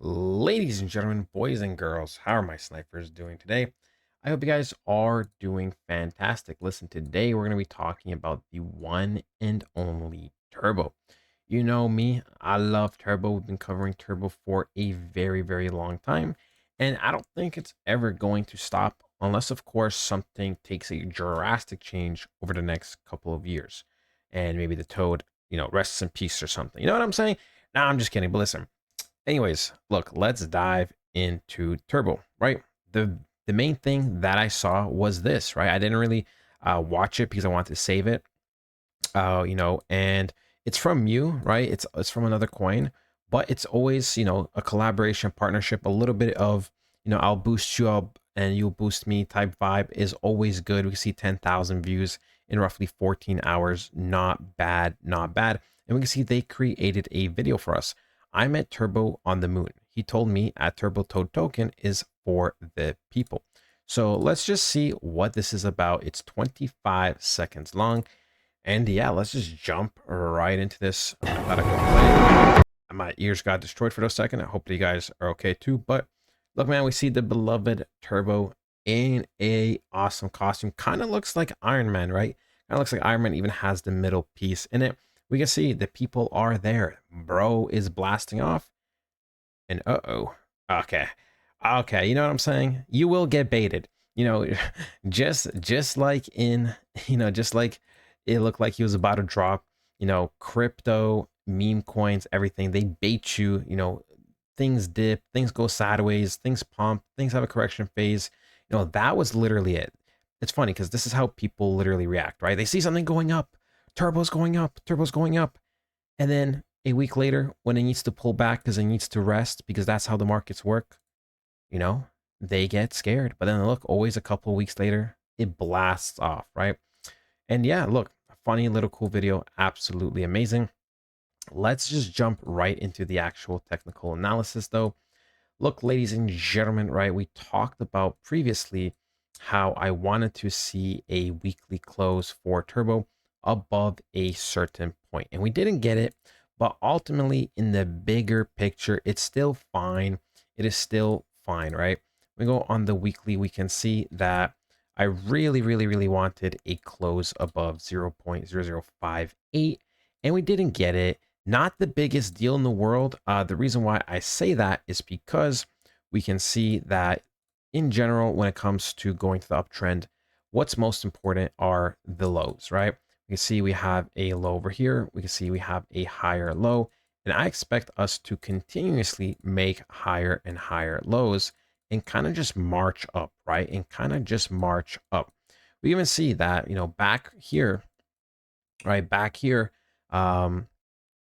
Ladies and gentlemen, boys and girls, how are my snipers doing today? I hope you guys are doing fantastic. Listen, today we're going to be talking about the one and only Turbo. You know me, I love Turbo. We've been covering Turbo for a very, very long time, and I don't think it's ever going to stop unless, of course, something takes a drastic change over the next couple of years. And maybe the Toad, rests in peace or something. You know what I'm saying? Nah, I'm just kidding, but listen. Anyways, look, let's dive into Turbo, right? The main thing that I saw was this, right? I didn't really watch it because I wanted to save it, and it's from you, right? It's from another coin, but it's always, a collaboration, partnership, a little bit of, I'll boost you up and you'll boost me type vibe is always good. We see 10,000 views in roughly 14 hours. Not bad, not bad. And we can see they created a video for us. I met Turbo on the moon. He told me at Turbo Toad Token is for the people. So let's just see what this is about. It's 25 seconds long. And yeah, let's just jump right into this. I'm glad I could play. My ears got destroyed for a second. I hope that you guys are okay too. But look, man, we see the beloved Turbo in a awesome costume. Kind of looks like Iron Man, right? Kind of looks like Iron Man even has the middle piece in it. We can see the people are there. Bro is blasting off. And uh-oh. Okay. Okay, you know what I'm saying? You will get baited. You know, just like in, just like it looked like he was about to drop, crypto, meme coins, everything. They bait you, things dip, things go sideways, things pump, things have a correction phase. That was literally it. It's funny because this is how people literally react, right? They see something going up, turbo's going up, turbo's going up. And then a week later, when it needs to pull back because it needs to rest, because that's how the markets work, you know, they get scared. But then look, always a couple of weeks later, it blasts off, right? And yeah, look, funny little cool video, absolutely amazing. Let's just jump right into the actual technical analysis though. Look, ladies and gentlemen, right, we talked about previously how I wanted to see a weekly close for Turbo above a certain point, and we didn't get it, but ultimately in the bigger picture, it's still fine. It is still fine, right? We go on the weekly, we can see that I really, really, really wanted a close above 0.0058, and we didn't get it. Not the biggest deal in the world. The reason why I say that is because we can see that in general, when it comes to going to the uptrend, what's most important are the lows, right? We can see we have a low over here. We can see we have a higher low. And I expect us to continuously make higher and higher lows and kind of just march up, right? And kind of just march up. We even see that, back here, right? Back here,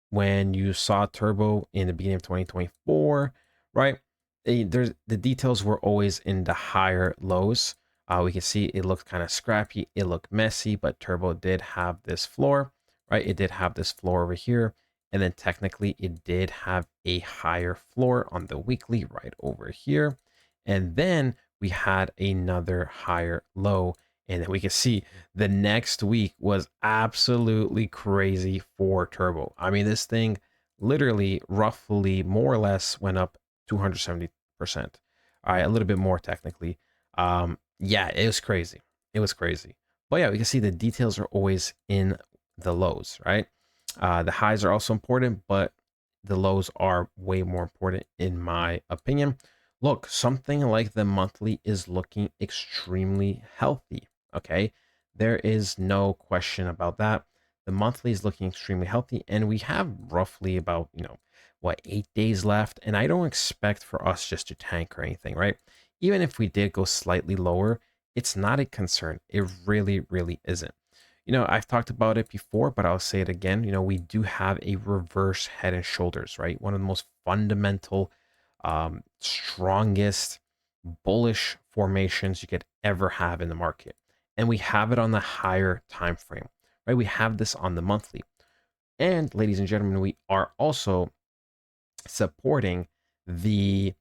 when you saw Turbo in the beginning of 2024, right? The details were always in the higher lows. We can see it looked kind of scrappy, it looked messy, but Turbo did have this floor, right? It did have this floor over here, and then technically it did have a higher floor on the weekly right over here, and then we had another higher low. And then we can see the next week was absolutely crazy for Turbo. I mean, this thing literally, roughly, more or less went up 270%. All right, a little bit more technically. Yeah, it was crazy. It was crazy. But yeah, we can see the details are always in the lows, right? The highs are also important, but the lows are way more important in my opinion. Look, something like the monthly is looking extremely healthy. Okay, there is no question about that. The monthly is looking extremely healthy, and we have roughly about, 8 days left. And I don't expect for us just to tank or anything, right? Even if we did go slightly lower, it's not a concern. It really, really isn't. I've talked about it before, but I'll say it again. We do have a reverse head and shoulders, right? One of the most fundamental, strongest bullish formations you could ever have in the market. And we have it on the higher time frame, right? We have this on the monthly. And ladies and gentlemen, we are also supporting the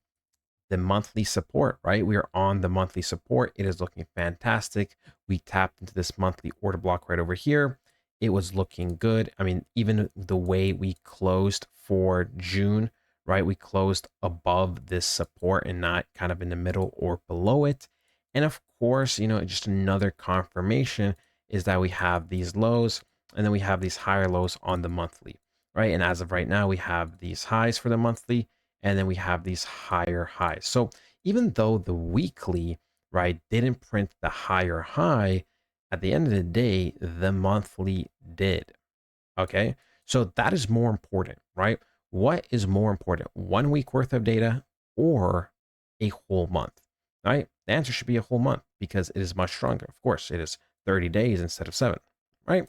monthly support, right? We are on the monthly support. It is looking fantastic. We tapped into this monthly order block right over here. It was looking good. I mean, even the way we closed for June, right? We closed above this support and not kind of in the middle or below it. And of course, just another confirmation is that we have these lows and then we have these higher lows on the monthly, right? And as of right now, we have these highs for the monthly and then we have these higher highs. So even though the weekly, right, didn't print the higher high, at the end of the day, the monthly did. Okay. So that is more important, right? What is more important, 1 week worth of data or a whole month, right? The answer should be a whole month because it is much stronger. Of course, it is 30 days instead of 7, right?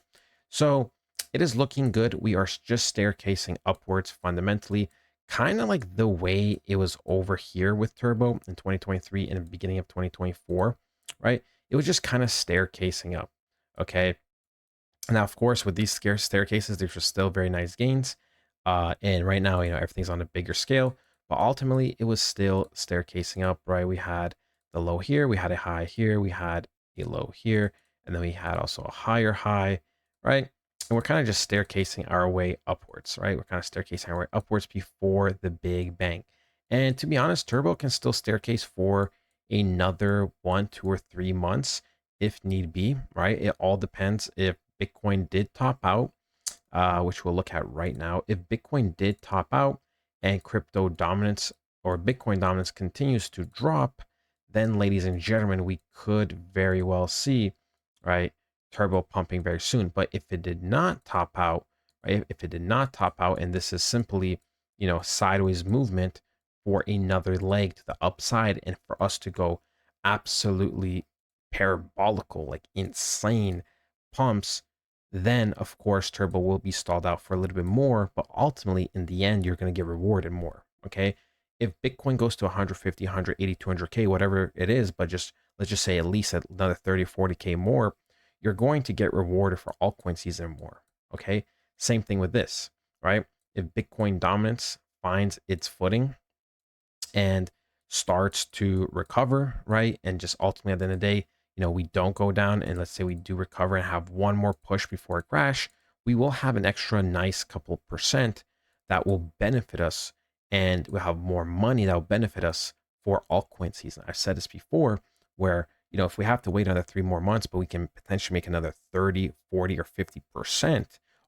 So it is looking good. We are just staircasing upwards fundamentally, kind of like the way it was over here with Turbo in 2023 and the beginning of 2024, right? It was just kind of staircasing up. Okay. Now, of course, with these staircases, there's just still very nice gains. And right now, everything's on a bigger scale, but ultimately it was still staircasing up, right? We had the low here, we had a high here, we had a low here, and then we had also a higher high, right? And we're kind of just staircasing our way upwards, right? We're kind of staircasing our way upwards before the big bang. And to be honest, Turbo can still staircase for another 1, 2, or 3 months if need be, right? It all depends if Bitcoin did top out, which we'll look at right now. If Bitcoin did top out and crypto dominance or Bitcoin dominance continues to drop, then, ladies and gentlemen, we could very well see, right, turbo pumping very soon. But if it did not top out, right, if it did not top out, and this is simply, sideways movement for another leg to the upside, and for us to go absolutely parabolical, like insane pumps, then of course turbo will be stalled out for a little bit more, but ultimately in the end you're going to get rewarded more. Okay, if Bitcoin goes to 150, 180, 200k, whatever it is, but just let's just say at least another 30, 40k more, you're going to get rewarded for altcoin season more. Okay, same thing with this, right? If Bitcoin dominance finds its footing and starts to recover, right? And just ultimately at the end of the day, we don't go down, and let's say we do recover and have one more push before a crash, we will have an extra nice couple percent that will benefit us, and we'll have more money that will benefit us for altcoin season. I've said this before where, if we have to wait another 3 more months, but we can potentially make another 30, 40, or 50%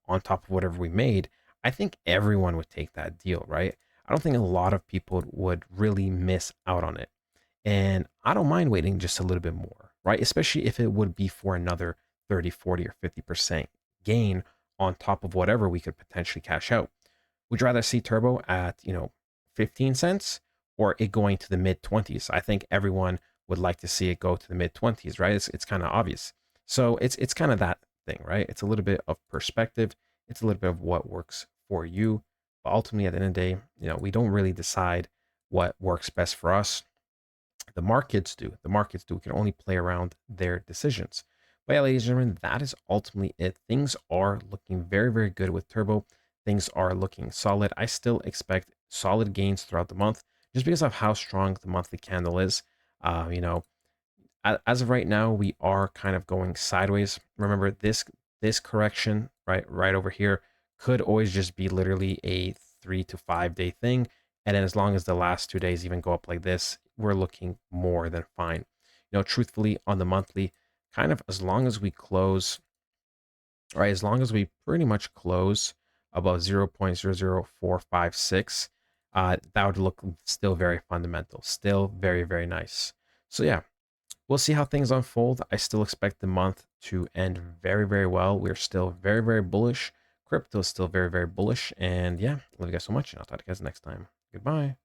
on top of whatever we made, I think everyone would take that deal, right? I don't think a lot of people would really miss out on it. And I don't mind waiting just a little bit more, right? Especially if it would be for another 30, 40, or 50% gain on top of whatever we could potentially cash out. Would you rather see Turbo at, 15 cents or it going to the mid 20s? I think everyone would like to see it go to the mid 20s, right? It's kind of obvious. So it's kind of that thing, right? It's a little bit of perspective. It's a little bit of what works for you. But ultimately, at the end of the day, we don't really decide what works best for us. The markets do. The markets do. We can only play around their decisions. But yeah, ladies and gentlemen, that is ultimately it. Things are looking very, very good with Turbo. Things are looking solid. I still expect solid gains throughout the month just because of how strong the monthly candle is. You know, as of right now, we are kind of going sideways. Remember, this correction right over here could always just be literally a 3 to 5 day thing. And then as long as the last 2 days even go up like this, we're looking more than fine. Truthfully, on the monthly, kind of as long as we close, right, as long as we pretty much close above 0.00456, that would look still very fundamental, still very, very nice. So yeah, we'll see how things unfold. I still expect the month to end very, very well. We're still very, very bullish. Crypto is still very, very bullish. And yeah, love you guys so much. And I'll talk to you guys next time. Goodbye.